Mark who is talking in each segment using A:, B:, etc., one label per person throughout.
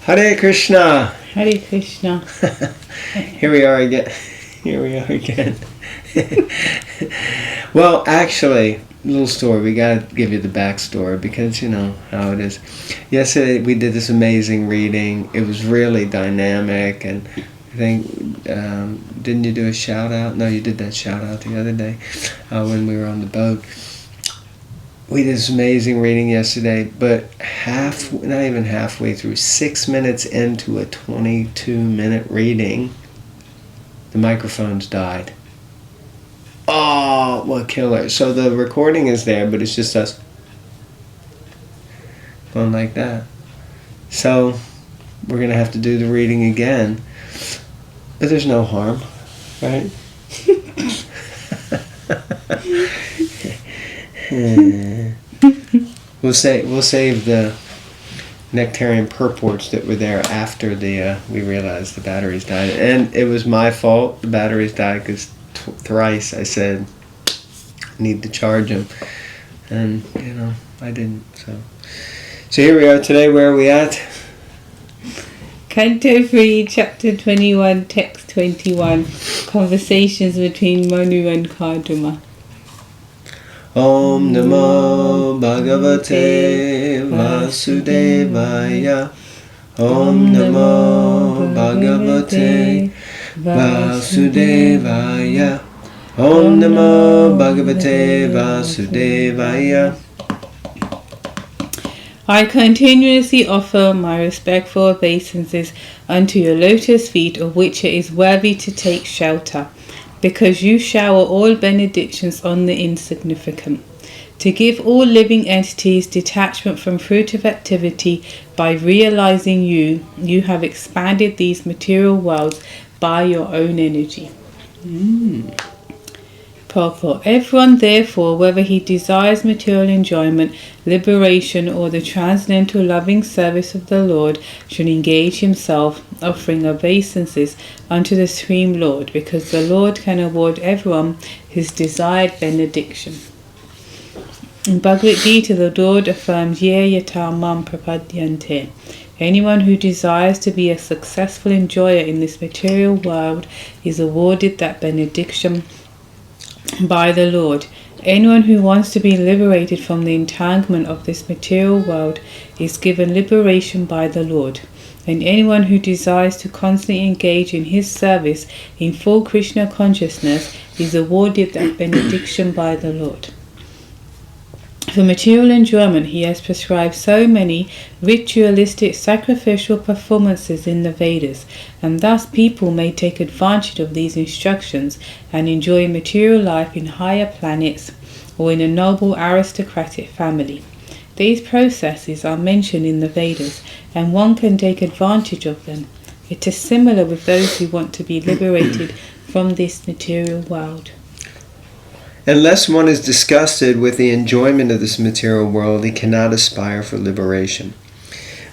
A: Hare Krishna.
B: Hare Krishna.
A: Here we are again. Well, actually, little story. We got to give you the backstory because you know how it is. Yesterday we did this amazing reading. It was really dynamic, and I think didn't you do a shout out? No, you did that shout out the other day when we were on the boat. We did this amazing reading yesterday, but not even halfway through, 6 minutes into a 22-minute reading, the microphones died. Oh, what killer. So the recording is there, but it's just us going like that. So we're going to have to do the reading again. But there's no harm, right? We'll save the nectarian purports that were there after we realized the batteries died. And it was my fault the batteries died because thrice I said I need to charge them, and I didn't. So here we are today. Where are we at?
B: Canto 3, Chapter 21, Text 21. Conversations between Manu and Kardama.
A: Om Namo Bhagavate Vasudevaya. Om Namo Bhagavate Vasudevaya. Om Namo Bhagavate Vasudevaya.
B: I continuously offer my respectful obeisances unto your lotus feet, of which it is worthy to take shelter, because you shower all benedictions on the insignificant, to give all living entities detachment from fruitive activity. By realizing you have expanded these material worlds by your own energy. Purport. Everyone, therefore, whether he desires material enjoyment, liberation, or the transcendental loving service of the Lord, should engage himself, offering obeisances unto the Supreme Lord, because the Lord can award everyone his desired benediction. In Bhagavad Gita, the Lord affirms, Ye yata mam prapadyante. Anyone who desires to be a successful enjoyer in this material world is awarded that benediction by the Lord. Anyone who wants to be liberated from the entanglement of this material world is given liberation by the Lord. And anyone who desires to constantly engage in his service in full Krishna consciousness is awarded that benediction by the Lord. For material enjoyment, he has prescribed so many ritualistic sacrificial performances in the Vedas, and thus people may take advantage of these instructions and enjoy material life in higher planets or in a noble aristocratic family. These processes are mentioned in the Vedas, and one can take advantage of them. It is similar with those who want to be liberated from this material world.
A: Unless one is disgusted with the enjoyment of this material world, he cannot aspire for liberation.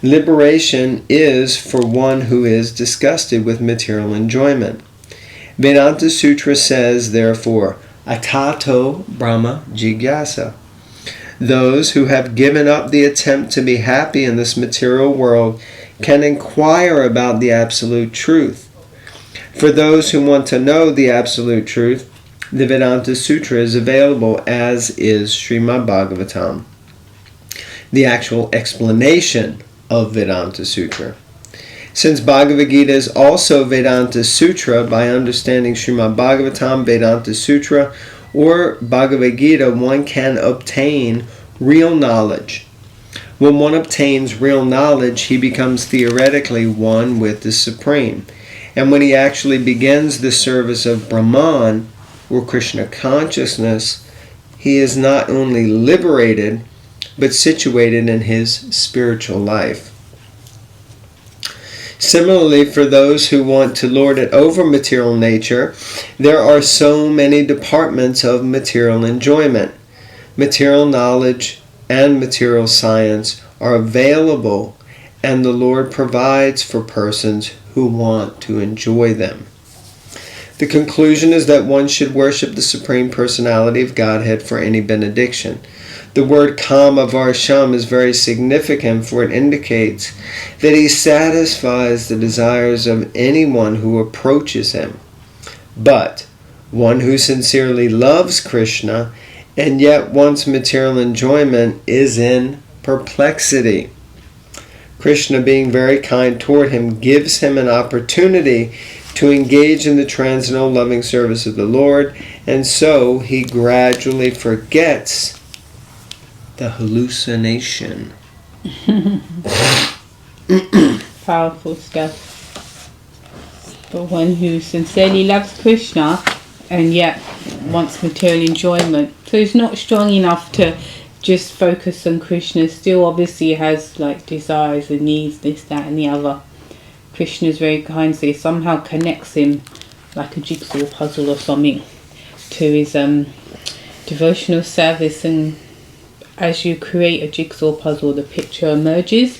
A: Liberation is for one who is disgusted with material enjoyment. Vedanta Sutra says, therefore, Atato Brahma Jigyasa. Those who have given up the attempt to be happy in this material world can inquire about the absolute truth. For those who want to know the absolute truth, the Vedanta Sutra is available, as is Srimad Bhagavatam, the actual explanation of Vedanta Sutra. Since Bhagavad Gita is also Vedanta Sutra, by understanding Srimad Bhagavatam, Vedanta Sutra, or Bhagavad Gita, one can obtain real knowledge. When one obtains real knowledge, he becomes theoretically one with the Supreme. And when he actually begins the service of Brahman, or Krishna consciousness, he is not only liberated, but situated in his spiritual life. Similarly, for those who want to lord it over material nature, there are so many departments of material enjoyment. Material knowledge and material science are available, and the Lord provides for persons who want to enjoy them. The conclusion is that one should worship the Supreme Personality of Godhead for any benediction. The word kama varsham is very significant, for it indicates that he satisfies the desires of anyone who approaches him. But one who sincerely loves Krishna and yet wants material enjoyment is in perplexity. Krishna, being very kind toward him, gives him an opportunity to engage in the transcendental loving service of the Lord, and so he gradually forgets the hallucination.
B: Powerful stuff. But one who sincerely loves Krishna and yet wants material enjoyment. So he's not strong enough to just focus on Krishna. Still obviously has like desires and needs, this, that and the other. Krishna is very kind, so he somehow connects him like a jigsaw puzzle or something to his devotional service. And as you create a jigsaw puzzle, the picture emerges.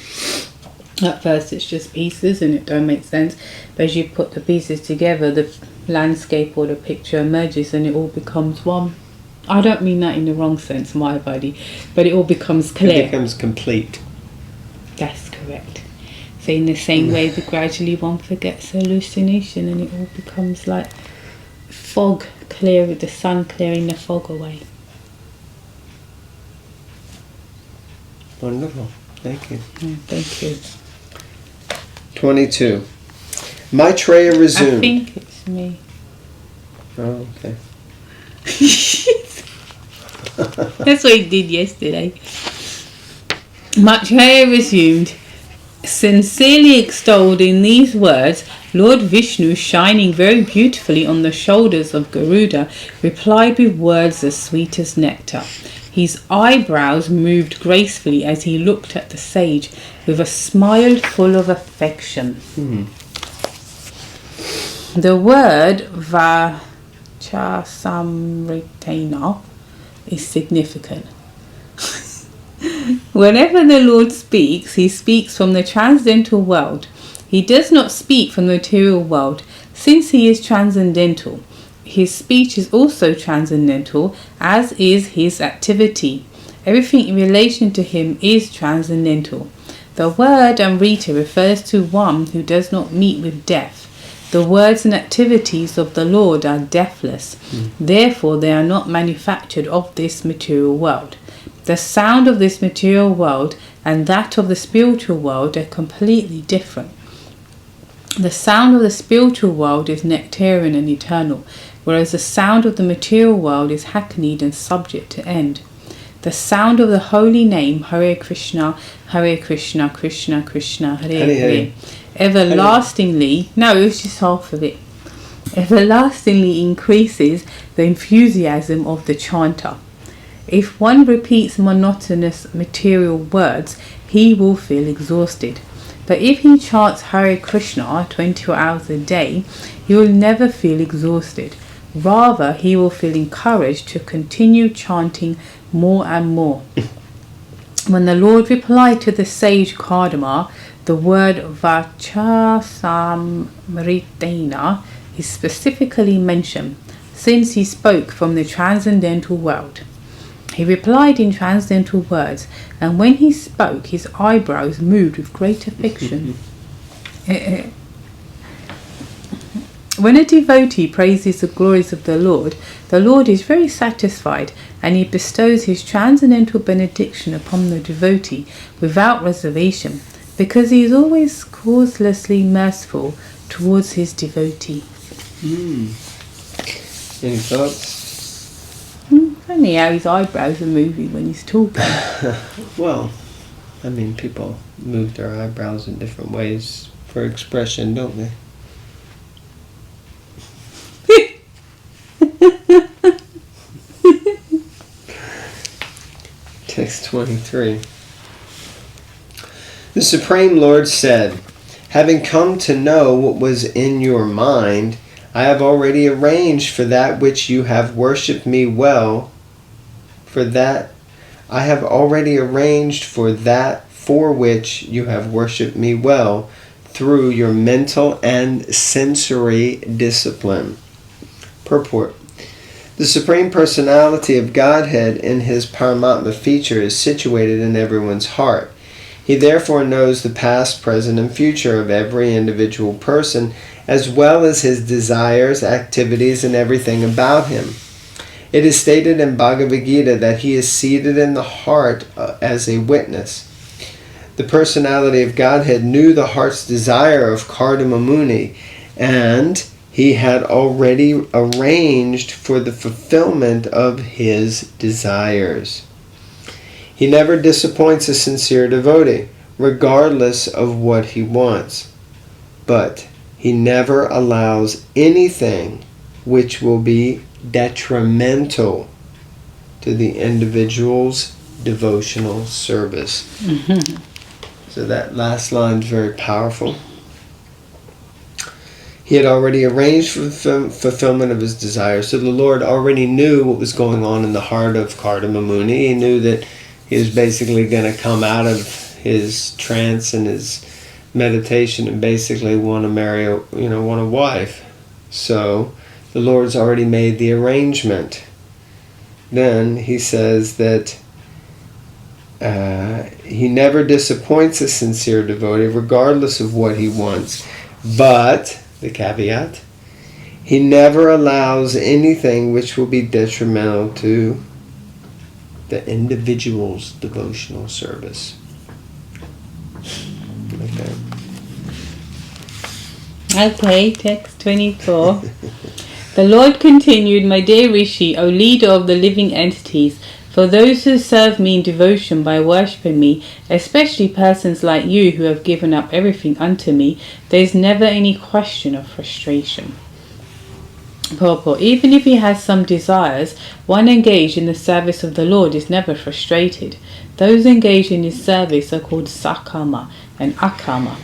B: At first it's just pieces and it don't make sense, but as you put the pieces together, the landscape or the picture emerges and it all becomes one. I don't mean that in the wrong sense, my body, but it all becomes clear.
A: It becomes complete.
B: That's correct. So in the same way that gradually one forgets hallucination and it all becomes like fog, clear with the sun clearing the fog away.
A: Wonderful. Thank you.
B: Thank you.
A: 22. Maitreya resumed.
B: I think it's me.
A: Oh, okay.
B: That's what he did yesterday. Maitreya resumed, sincerely extolled in these words, Lord Vishnu, shining very beautifully on the shoulders of Garuda, replied with words as sweet as nectar. His eyebrows moved gracefully as he looked at the sage with a smile full of affection. The word Vachasamritena is significant. Whenever the Lord speaks, he speaks from the transcendental world. He does not speak from the material world. Since he is transcendental, his speech is also transcendental, as is his activity. Everything in relation to him is transcendental. The word Amrita refers to one who does not meet with death. The words and activities of the Lord are deathless. Therefore, they are not manufactured of this material world. The sound of this material world and that of the spiritual world are completely different. The sound of the spiritual world is nectarian and eternal, whereas the sound of the material world is hackneyed and subject to end. The sound of the holy name, Hare Krishna, Krishna Krishna, Hare Hare, everlastingly, no, it was just half of it, everlastingly increases the enthusiasm of the chanter. If one repeats monotonous material words, he will feel exhausted. But if he chants Hare Krishna 24 hours a day, he will never feel exhausted. Rather, he will feel encouraged to continue chanting more and more. When the Lord replied to the sage Kardama, the word Vachasamritena is specifically mentioned, since he spoke from the transcendental world. He replied in transcendental words, and when he spoke, his eyebrows moved with great affection. When a devotee praises the glories of the Lord is very satisfied, and he bestows his transcendental benediction upon the devotee without reservation, because he is always causelessly merciful towards his devotee.
A: Any thoughts?
B: Funny how his eyebrows are moving when he's talking.
A: Well, I mean, people move their eyebrows in different ways for expression, don't they? Text 23. The Supreme Lord said, having come to know what was in your mind, I have already arranged for that which you have worshipped me well. I have already arranged for that for which you have worshipped me well through your mental and sensory discipline. Purport. The Supreme Personality of Godhead in His Paramatma feature is situated in everyone's heart. He therefore knows the past, present, and future of every individual person, as well as his desires, activities, and everything about him. It is stated in Bhagavad Gita that he is seated in the heart as a witness. The Personality of Godhead knew the heart's desire of Kardama Muni, and he had already arranged for the fulfillment of his desires. He never disappoints a sincere devotee, regardless of what he wants. But he never allows anything which will be detrimental to the individual's devotional service.
B: Mm-hmm.
A: So that last line is very powerful. He had already arranged for the fulfillment of his desires. So the Lord already knew what was going on in the heart of Kardama Muni. He knew that he was basically going to come out of his trance and his meditation and basically want to marry, want a wife. So the Lord's already made the arrangement. Then he says that he never disappoints a sincere devotee, regardless of what he wants. But, the caveat, he never allows anything which will be detrimental to the individual's devotional service.
B: Okay, text 24. The Lord continued, "My dear Rishi, O leader of the living entities, for those who serve me in devotion by worshipping me, especially persons like you who have given up everything unto me, there is never any question of frustration." Purport. Even if he has some desires, one engaged in the service of the Lord is never frustrated. Those engaged in his service are called sakama and akama.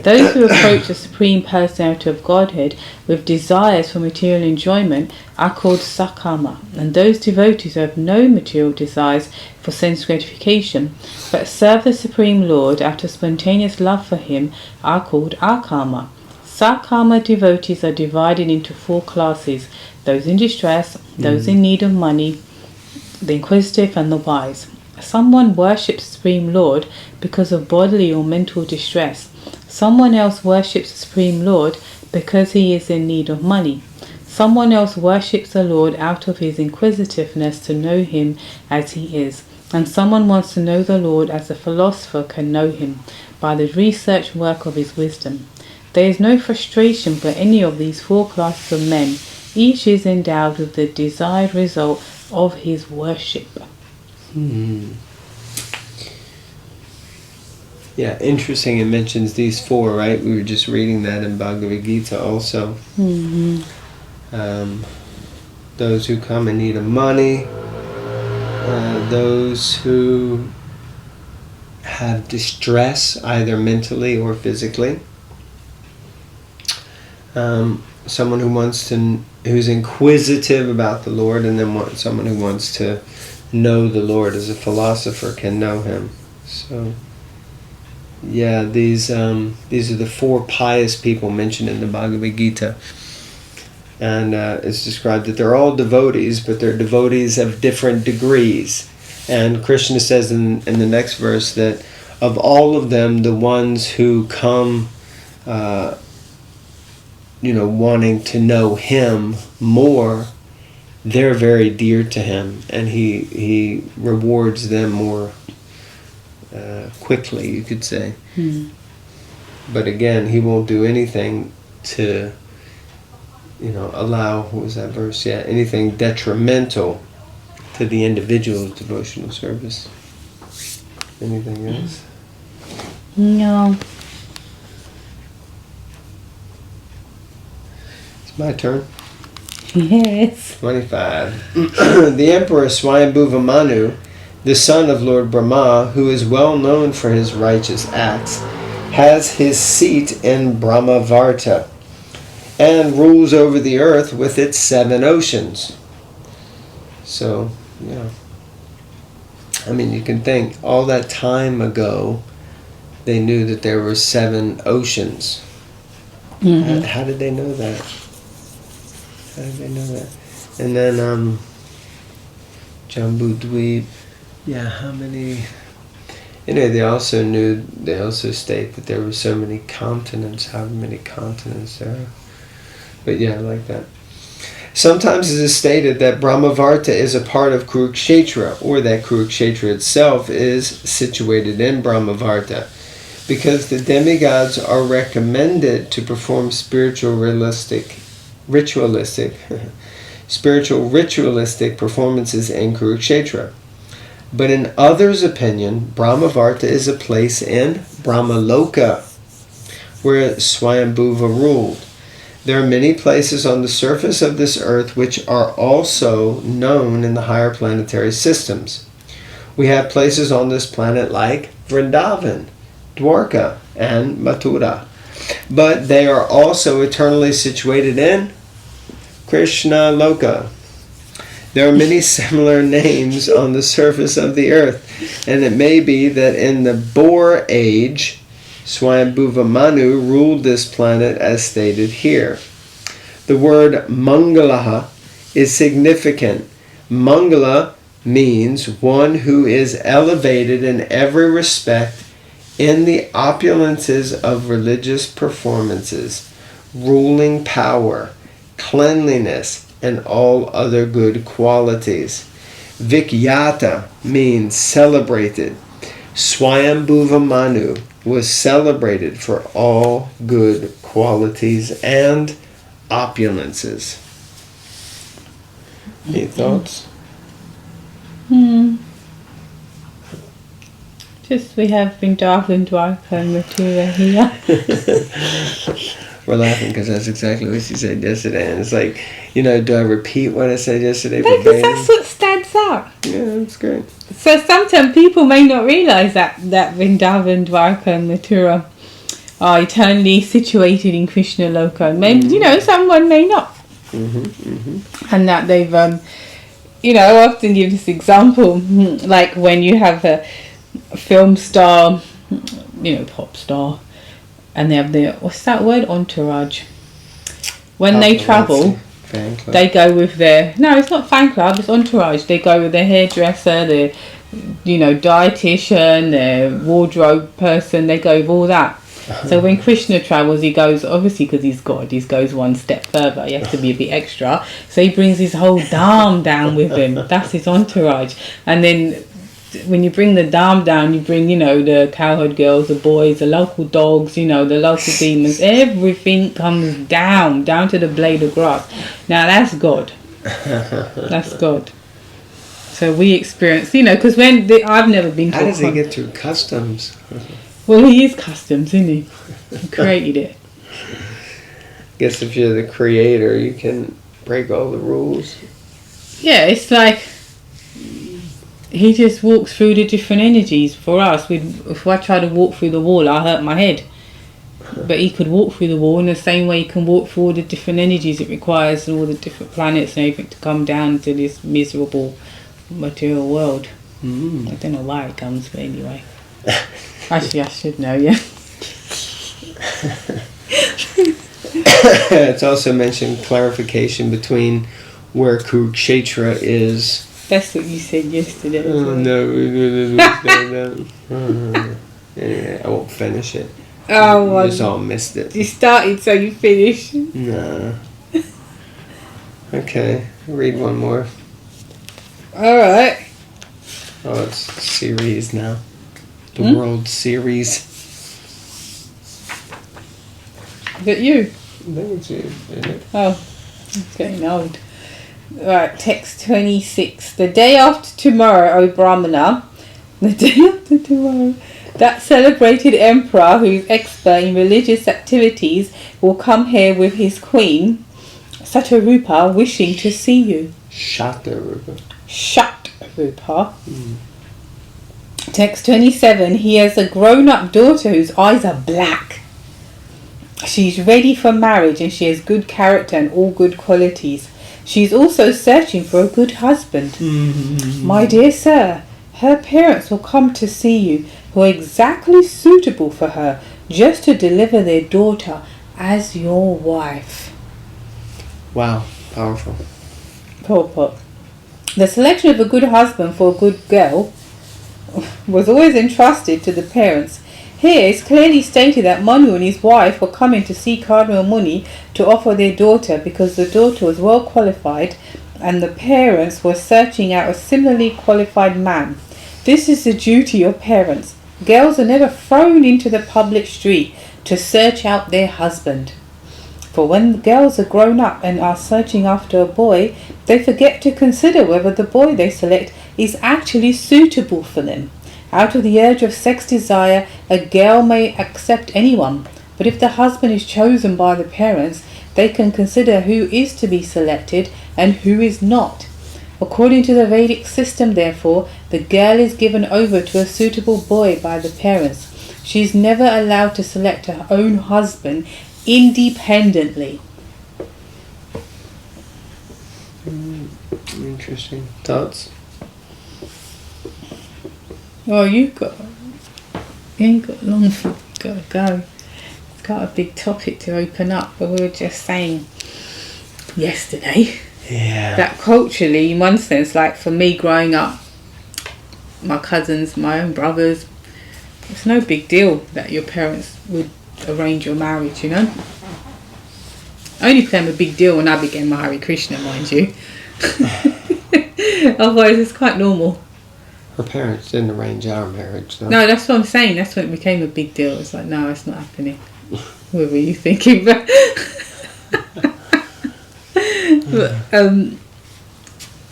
B: Those who approach the Supreme Personality of Godhead with desires for material enjoyment are called sakama, and those devotees who have no material desires for sense gratification, but serve the Supreme Lord out of spontaneous love for him, are called akama. Sakama devotees are divided into 4 classes: those in distress, those in need of money, the inquisitive, and the wise. Someone worships the Supreme Lord because of bodily or mental distress. Someone else worships the Supreme Lord because he is in need of money. Someone else worships the Lord out of his inquisitiveness to know him as he is. And someone wants to know the Lord as a philosopher can know him, by the research work of his wisdom. There is no frustration for any of these 4 classes of men. Each is endowed with the desired result of his worship.
A: Yeah, interesting. It mentions these 4, right? We were just reading that in Bhagavad Gita also. Those who come in need of money, those who have distress, either mentally or physically. Someone who's inquisitive about the Lord, and then someone who wants to know the Lord as a philosopher can know him. So, yeah, these are the 4 pious people mentioned in the Bhagavad Gita, and it's described that they're all devotees, but they're devotees of different degrees. And Krishna says in the next verse that of all of them, the ones who come wanting to know him more, they're very dear to him, and he rewards them more quickly, you could say. But again, he won't do anything to allow, what was that verse? Yeah, anything detrimental to the individual's devotional service. Anything else?
B: No.
A: My turn.
B: Yes.
A: 25. The Emperor Swayambhuva Manu, the son of Lord Brahma, who is well known for his righteous acts, has his seat in Brahmavarta and rules over the earth with its 7 oceans. So, you can think, all that time ago, they knew that there were 7 oceans. How did they know that? How did they know that? And then Jambu Dweep. Yeah, how many? Anyway, they also state that there were so many continents, however many continents there are. But yeah, I like that. Sometimes it is stated that Brahmavarta is a part of Kurukshetra, or that Kurukshetra itself is situated in Brahmavarta, because the demigods are recommended to perform spiritual ritualistic performances in Kurukshetra. But in others' opinion, Brahmavarta is a place in Brahmaloka, where Swayambhuva ruled. There are many places on the surface of this earth which are also known in the higher planetary systems. We have places on this planet like Vrindavan, Dwarka, and Mathura. But they are also eternally situated in Krishna Loka. There are many similar names on the surface of the earth, and it may be that in the Bohr age, Swayambhuva Manu ruled this planet as stated here. The word Mangalaha is significant. Mangala means one who is elevated in every respect in the opulences of religious performances, ruling power, cleanliness, and all other good qualities. Vikyata means celebrated. Swayambhuva Manu was celebrated for all good qualities and opulences. Any thoughts?
B: Just we have Vrindavan, Dwarka and Mathura here.
A: We're laughing because that's exactly what she said yesterday. And it's like, do I repeat what I said yesterday?
B: Because that's what stands out.
A: Yeah, that's great.
B: So sometimes people may not realise that Vrindavan, Dwarka and Mathura are eternally situated in Krishna Loka. Maybe, someone may not. And that they've, I often give this example, like when you have a film star, pop star, and they have what's that word? Entourage. When they travel, they go with no, it's not fan club, it's entourage. They go with their hairdresser, their, dietitian, their wardrobe person, they go with all that. So when Krishna travels, he goes, obviously because he's God, he goes one step further, he has to be a bit extra. So he brings his whole dam down with him. That's his entourage. And then when you bring the dam down, you bring, the cowherd girls, the boys, the local dogs, the local demons. Everything comes down to the blade of grass. Now that's God. That's God. So we experience, because I've never been to...
A: How does he get through customs?
B: Well, he is customs, isn't he? He created it.
A: I guess if you're the creator, you can break all the rules.
B: Yeah, it's like... He just walks through the different energies. For us, if I try to walk through the wall, I hurt my head. But he could walk through the wall in the same way he can walk through all the different energies it requires and all the different planets and everything to come down to this miserable material world. I don't know why it comes, but anyway. Actually, I should know, yeah.
A: It's also mentioned clarification between where Kurukshetra is.
B: That's what you said yesterday.
A: No. Anyway, I won't finish it.
B: Oh, well,
A: you just all missed it.
B: You started, so you finished.
A: No. Okay, read one more.
B: Alright.
A: Oh, it's series now. The World Series.
B: Is it you?
A: I think it's you, isn't it?
B: Oh, it's getting old. Right, text 26. The day after tomorrow, O Brahmana, the day after tomorrow, that celebrated emperor who is expert in religious activities will come here with his queen, Satarupa, wishing to see you.
A: Shatarupa.
B: Shatarupa. Text 27. He has a grown-up daughter whose eyes are black. She's ready for marriage and she has good character and all good qualities. She's also searching for a good husband. My dear sir, her parents will come to see you, who are exactly suitable for her, just to deliver their daughter as your wife.
A: Wow, powerful.
B: Purport. The selection of a good husband for a good girl was always entrusted to the parents. Here it's clearly stated that Manu and his wife were coming to see Cardinal Muni to offer their daughter because the daughter was well qualified and the parents were searching out a similarly qualified man. This is the duty of parents. Girls are never thrown into the public street to search out their husband. For when girls are grown up and are searching after a boy, they forget to consider whether the boy they select is actually suitable for them. Out of the urge of sex desire, a girl may accept anyone, but if the husband is chosen by the parents, they can consider who is to be selected and who is not. According to the Vedic system, therefore, the girl is given over to a suitable boy by the parents. She is never allowed to select her own husband independently.
A: Interesting. Thoughts?
B: Oh, you ain't got long for gotta go. It's got a big topic to open up, but we were just saying yesterday that culturally, in one sense, like for me growing up, my cousins, my own brothers, it's no big deal that your parents would arrange your marriage, you know. Only became a big deal when I began my Hare Krishna, mind you. Otherwise it's quite normal.
A: Her parents didn't arrange our marriage, though.
B: No, that's what I'm saying. That's when it became a big deal. It's like, no, it's not happening. What were you thinking? But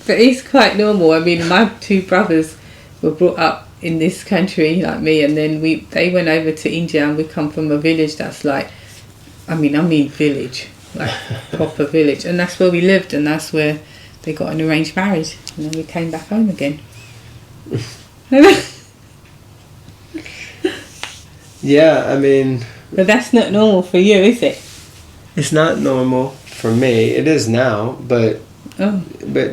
B: it's quite normal. I mean, my two brothers were brought up in this country like me, and then they went over to India, and we come from a village that's like, I mean village, like proper village, and that's where we lived, and that's where they got an arranged marriage, and then we came back home again.
A: Yeah, I mean,
B: but that's not normal for you, is it?
A: It's not normal for me. It is now, but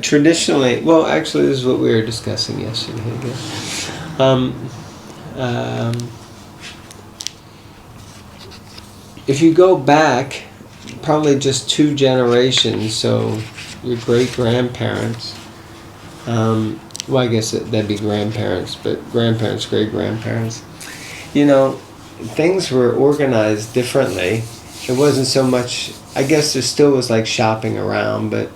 A: traditionally, well, actually, this is what we were discussing yesterday. I guess. If you go back, probably just 2 generations, so your great-grandparents, well, I guess that'd be grandparents, but grandparents, great-grandparents, you know, things were organized differently. It wasn't so much, I guess there still was like shopping around, but,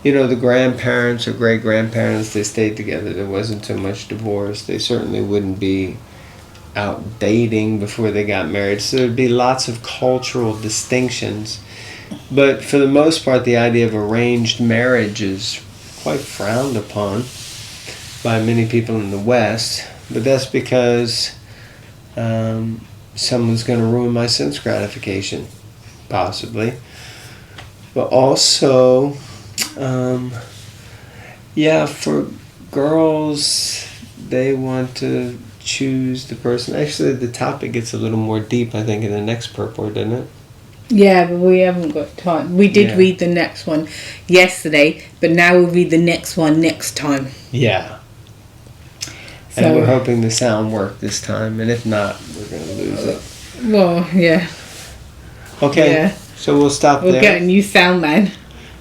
A: you know, the grandparents or great-grandparents, they stayed together. There wasn't so much divorce. They certainly wouldn't be out dating before they got married. So there'd be lots of cultural distinctions. But for the most part, the idea of arranged marriage is quite frowned upon by many people in the West. But that's because someone's going to ruin my sense gratification, possibly. But also, for girls, they want to choose the person. Actually, the topic gets a little more deep, I think, in the next purport, doesn't it?
B: Yeah, but we haven't got time. We did read the next one yesterday, but now we'll read the next one next time.
A: Yeah. So, and we're hoping the sound worked this time, and if not, we're going to lose it.
B: Well, yeah.
A: Okay, yeah. So we'll stop there.
B: We'll get a new sound man.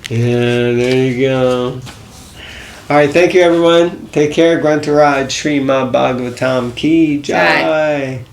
A: Yeah, there you go. All right, thank you, everyone. Take care. Grantaraj, Srimad Bhagavatam Ki Jai.